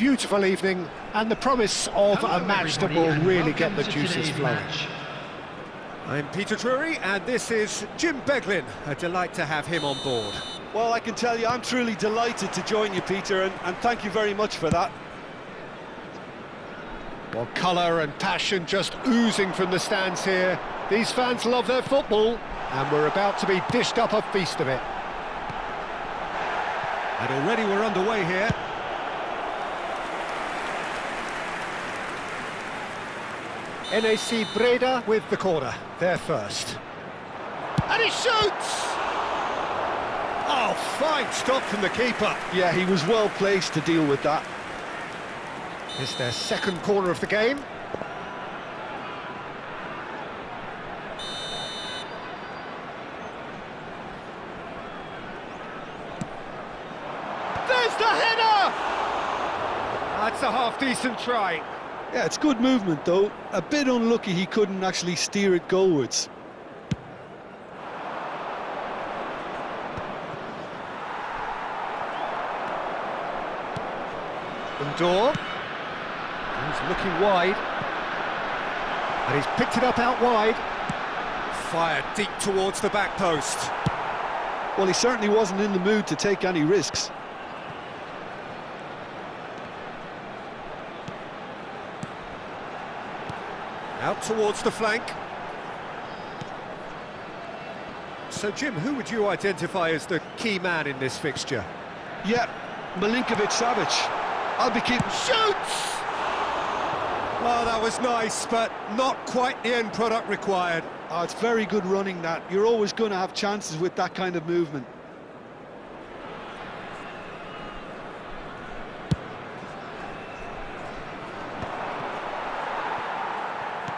Beautiful evening, and the promise of a match that will really get the juices flowing. I'm Peter Drury, and this is Jim Beglin. A delight to have him on board. Well, I can tell you, I'm truly delighted to join you, Peter, and thank you very much for that. Well, colour and passion just oozing from the stands here. These fans love their football, and we're about to be dished up a feast of it. And already we're underway here. NAC Breda with the corner, they're first. And he shoots! Oh, fine stop from the keeper. Yeah, he was well placed to deal with that. It's their second corner of the game. There's the header! That's a half-decent try. Yeah, it's good movement, though. A bit unlucky he couldn't actually steer it goalwards. Door. He's looking wide. And he's picked it up out wide. Fired deep towards the back post. Well, he certainly wasn't in the mood to take any risks. Out towards the flank. So, Jim, who would you identify as the key man in this fixture? Yeah, Milinkovic-Savic. I'll be keeping... Shoots! Oh, that was nice, but not quite the end product required. Oh, it's very good running, that. You're always going to have chances with that kind of movement.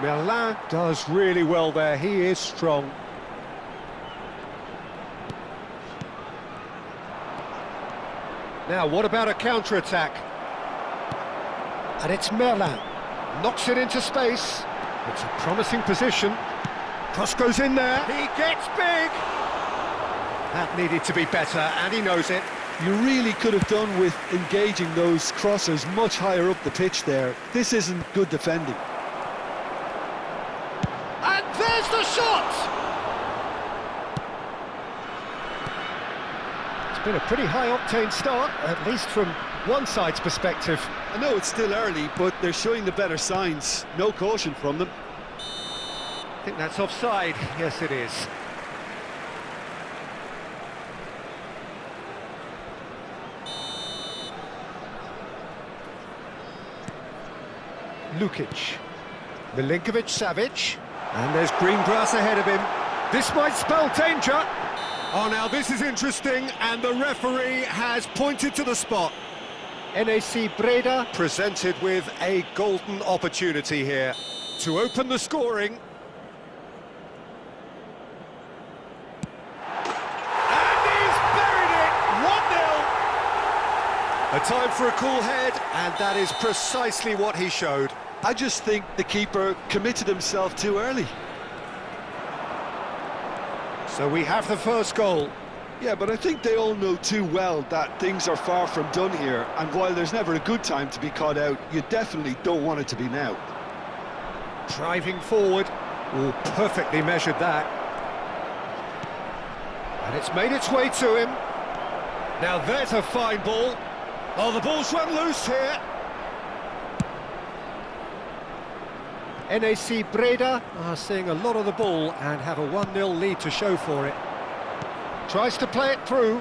Merlin does really well there, he is strong. Now, what about a counter-attack? And it's Merlin, knocks it into space. It's a promising position. Cross goes in there, he gets big! That needed to be better, and he knows it. You really could have done with engaging those crosses much higher up the pitch there. This isn't good defending. And there's the shot! It's been a pretty high-octane start, at least from one side's perspective. I know it's still early, but they're showing the better signs. No caution from them. I think that's offside. Yes, it is. Lukic. Milinkovic-Savic. And there's green grass ahead of him. This might spell danger. Oh, now this is interesting, and the referee has pointed to the spot. NAC Breda Presented with a golden opportunity here to open the scoring. And he's buried it! 1-0! A time for a cool head, and that is precisely what he showed. I just think the keeper committed himself too early. So we have the first goal. Yeah, but I think they all know too well that things are far from done here, and while there's never a good time to be caught out, you definitely don't want it to be now. Driving forward. Oh, perfectly measured that. And it's made its way to him. Now there's a fine ball. Oh, the ball's run loose here. NAC Breda Are seeing a lot of the ball and have a 1-0 lead to show for it. tries to play it through.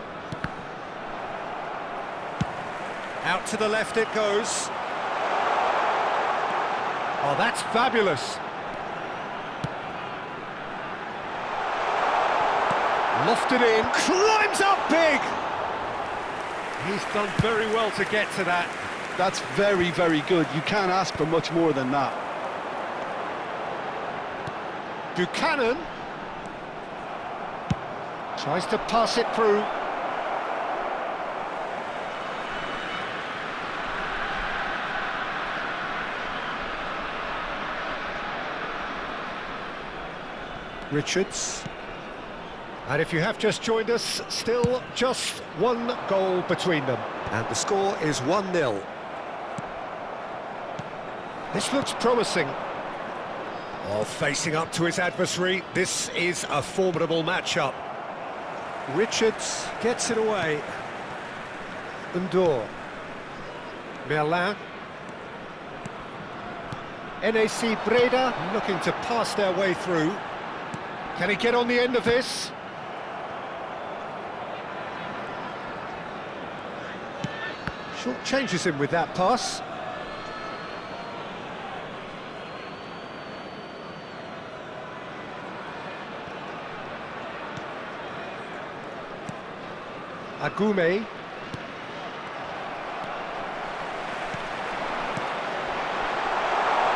Out to the left it goes. Oh, that's fabulous. Lofted in, climbs up big. He's done very well to get to that. That's very, very good. You can't ask for much more than that. Buchanan tries to pass it through. Richards. And if you have just joined us, still just one goal between them. And the score is 1-0. This looks promising. Oh, facing up to his adversary, this is a formidable matchup. Richards gets it away. Undor. Merlin. NAC Breda looking to pass their way through. Can he get on the end of this? Short changes him with that pass. Agume.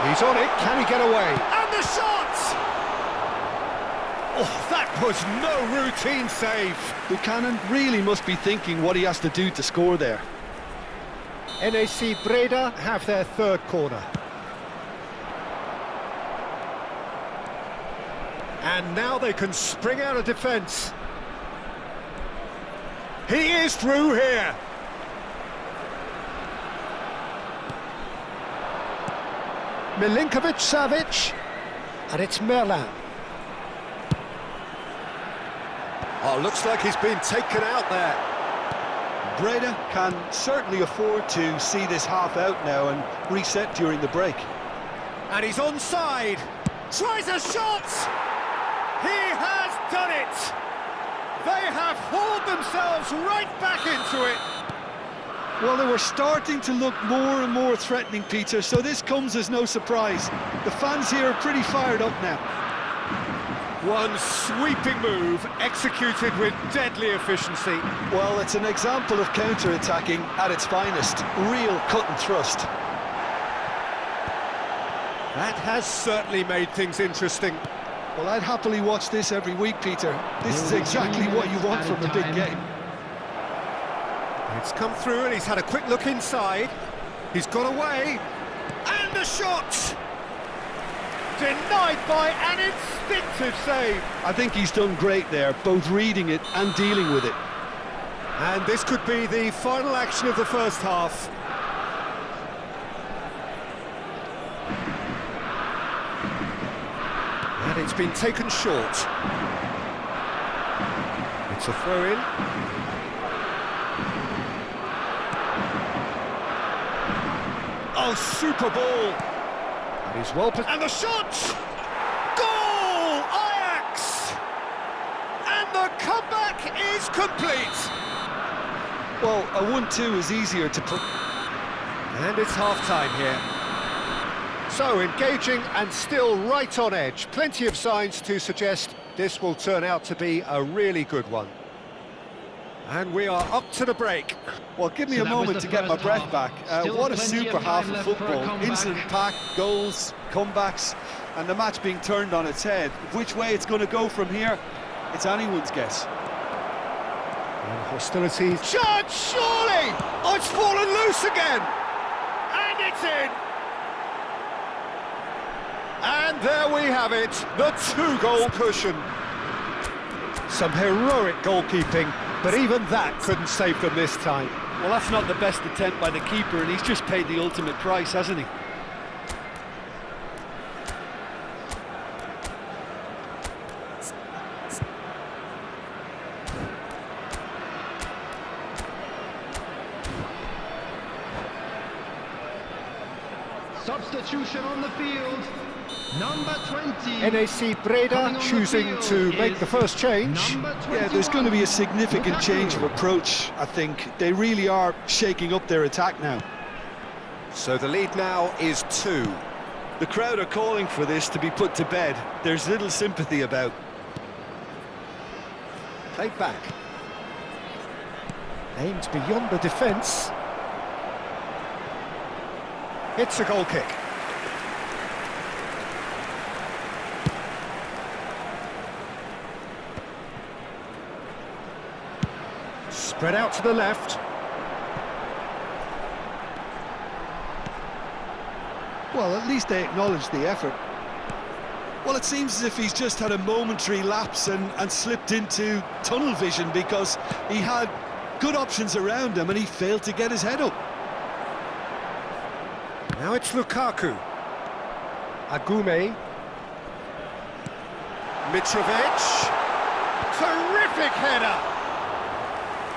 He's on it, can he get away? And the shot! Oh, that was no routine save. Buchanan really must be thinking what he has to do to score there. NAC Breda have their third corner. And now they can spring out of defence. He is through here. Milinkovic-Savic, and it's Merlin. Oh, looks like he's been taken out there. Breda can certainly afford to see this half out now and reset during the break. And he's onside. Tries a shot. He has done it. They have hauled themselves right back into it. Well, they were starting to look more and more threatening, Peter, so this comes as no surprise. The fans here are pretty fired up now. One sweeping move, executed with deadly efficiency. Well, it's an example of counter-attacking at its finest. Real cut and thrust. That has certainly made things interesting. Well, I'd happily watch this every week, Peter. This is exactly what you want from a big game. It's come through and he's had a quick look inside. He's got away. And the shot! Denied by an instinctive save. I think he's done great there, both reading it and dealing with it. And this could be the final action of the first half. And it's been taken short. It's a throw-in. Oh, super ball! And he's well And the shot! Goal! Ajax! And the comeback is complete! Well, a 1-2 is easier to put. And it's half-time here. So engaging and still right on edge. Plenty of signs to suggest this will turn out to be a really good one. And we are up to the break. Well, give me a moment to get my breath back. What a super half of football. Incident-packed, goals, comebacks, and the match being turned on its head. Which way it's going to go from here, it's anyone's guess. And hostilities. Shot, surely! Oh, it's fallen loose again! And it's in! And there we have it, the two-goal cushion. Some heroic goalkeeping, but even that couldn't save them this time. Well, that's not the best attempt by the keeper, and he's just paid the ultimate price, hasn't he? Substitution on the field. Number 20. NAC Breda choosing to make the first change. Yeah, there's going to be a significant change of approach, I think. They really are shaking up their attack now. So the lead now is 2. The crowd are calling for this to be put to bed. There's little sympathy about. Played back. Aimed beyond the defence. It's a goal kick. Spread out to the left. Well, at least they acknowledge the effort. Well, it seems as if he's just had a momentary lapse and slipped into tunnel vision because he had good options around him and he failed to get his head up. Now it's Lukaku. Agume. Mitrovic. Terrific header.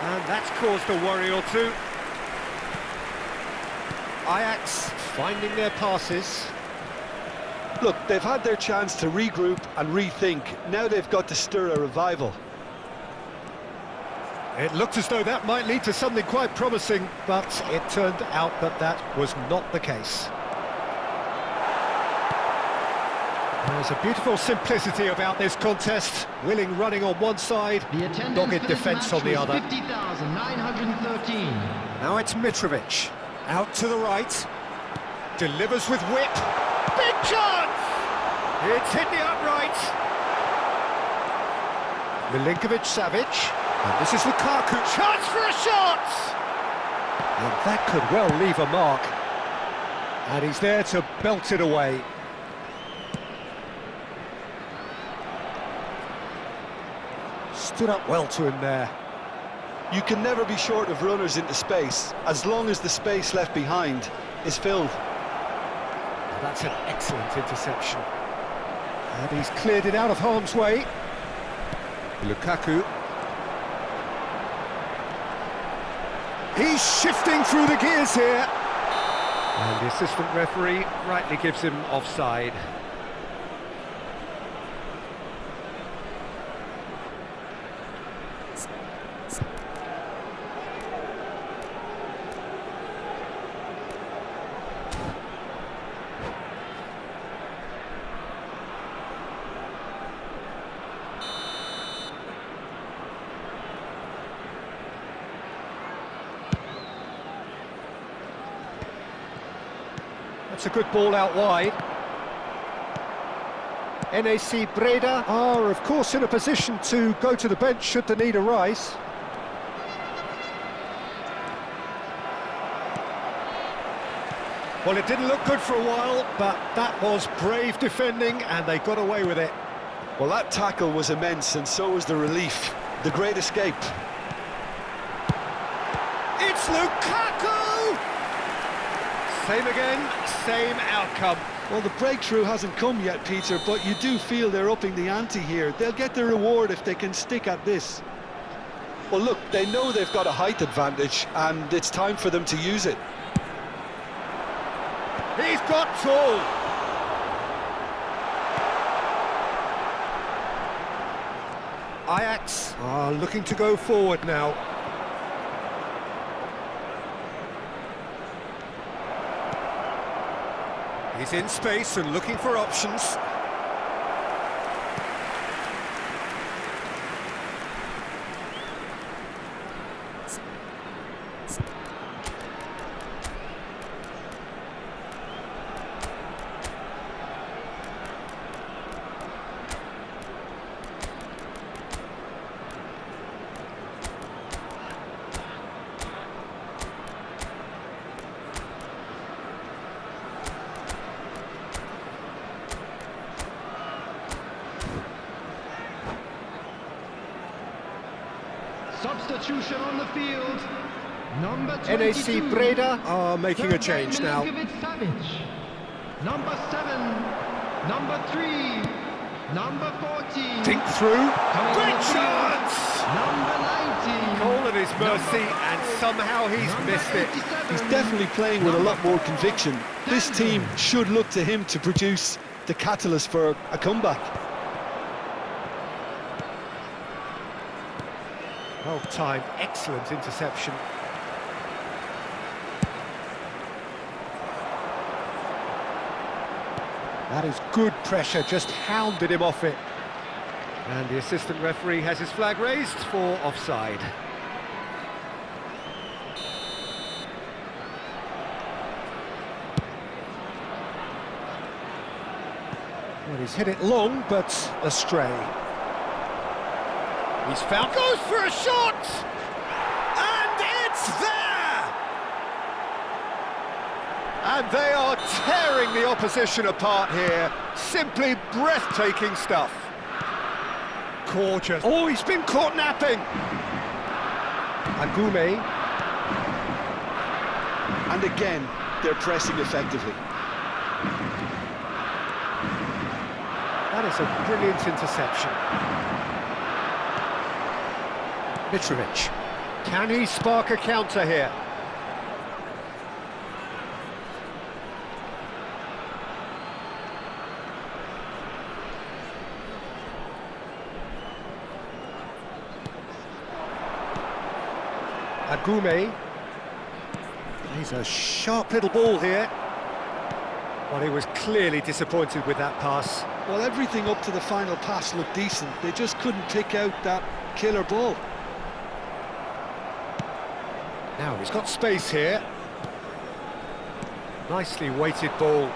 And that's caused a worry or two. Ajax finding their passes. Look, they've had their chance to regroup and rethink. Now they've got to stir a revival. It looked as though that might lead to something quite promising, but it turned out that that was not the case. There's a beautiful simplicity about this contest. Willing running on one side, The attendance dogged for this defence match on the was other. 50,913. Now it's Mitrovic. Out to the right. Delivers with whip. Big chance! It's hit the upright. Milinkovic-Savic. And this is Lukaku. Chance for a shot! And that could well leave a mark. And he's there to belt it away. Stood up well to him there. You can never be short of runners into space, as long as the space left behind is filled. That's an excellent interception. And he's cleared it out of harm's way. Lukaku. He's shifting through the gears here. And the assistant referee rightly gives him offside. That's a good ball out wide. NAC Breda are, of course, in a position to go to the bench should the need arise. Well, it didn't look good for a while, but that was brave defending, and they got away with it. Well, that tackle was immense, and so was the relief. The great escape. It's Lukaku! Same again, same outcome. Well, the breakthrough hasn't come yet, Peter, but you do feel they're upping the ante here. They'll get their reward if they can stick at this. Well, look, they know they've got a height advantage, and it's time for them to use it. He's got tall. Ajax are looking to go forward now. He's in space and looking for options. Substitution on the field. Number 22. NAC Breda are making a change now. Milinkovic-Savic. Number 7. Number 3. Number 14. Dink through. Great chance! Number 19. Goal at his mercy, and somehow he's missed it. He's definitely playing with a lot more conviction. This team should look to him to produce the catalyst for a comeback. Well timed, excellent interception. That is good pressure, just hounded him off it. And the assistant referee has his flag raised for offside. Well, he's hit it long, but astray. He's found... Goes for a shot! And it's there! And they are tearing the opposition apart here. Simply breathtaking stuff. Gorgeous. Oh, he's been caught napping. Agume. And again, they're pressing effectively. That is a brilliant interception. Mitrovic. Can he spark a counter here? Agume. Plays a sharp little ball here. Well, he was clearly disappointed with that pass. Well, everything up to the final pass looked decent. They just couldn't pick out that killer ball. Now he's got space here. Nicely weighted ball.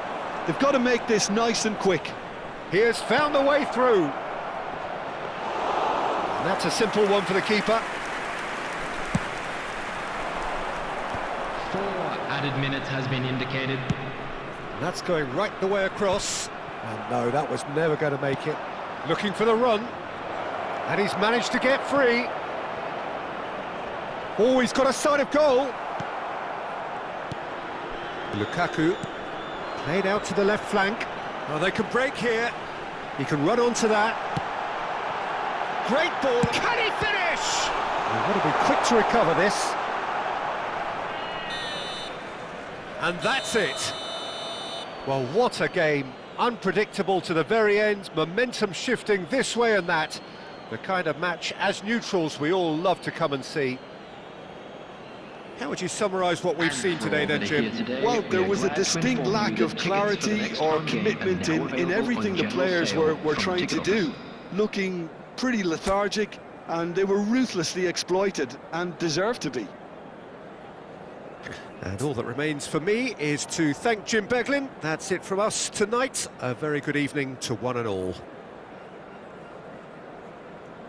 They've got to make this nice and quick. He has found the way through. And that's a simple one for the keeper. 4 added minutes has been indicated. And that's going right the way across. And no, that was never going to make it. Looking for the run. And he's managed to get free. Oh, he's got a side of goal. Lukaku played out to the left flank. Oh, they can break here. He can run onto that. Great ball. Can he finish? They've got to be quick to recover this. And that's it. Well, what a game. Unpredictable to the very end. Momentum shifting this way and that. The kind of match, as neutrals, we all love to come and see. How would you summarise what we've seen today then, Jim? Well, there was a distinct lack of clarity or commitment in everything the players were trying to do. Looking pretty lethargic, and they were ruthlessly exploited, and deserved to be. And all that remains for me is to thank Jim Beglin. That's it from us tonight. A very good evening to one and all.